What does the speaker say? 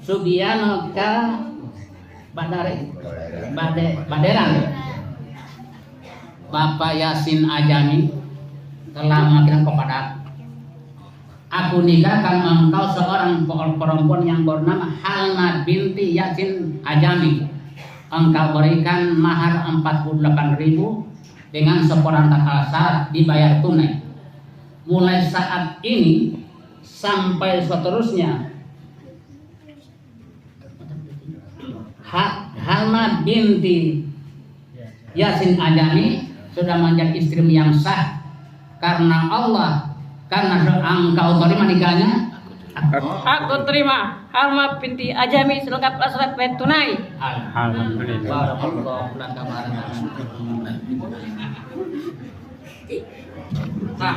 Sugiano ka Baderan. Bapak Yasin Ajami telah mengatakan kepada aku nikahkan engkau seorang perempuan yang bernama Halma binti Yasin Ajami. Engkau berikan mahar 48.000 dengan seperangkat alat syarat dibayar tunai. Mulai saat ini sampai seterusnya Halma binti Yasin Ajami sudah menjadi istri yang sah karena Allah, karena engkau terima nikahnya. Aku terima Halma binti Ajami selengkap syarat bayar tunai. Alhamdulillah. Nah,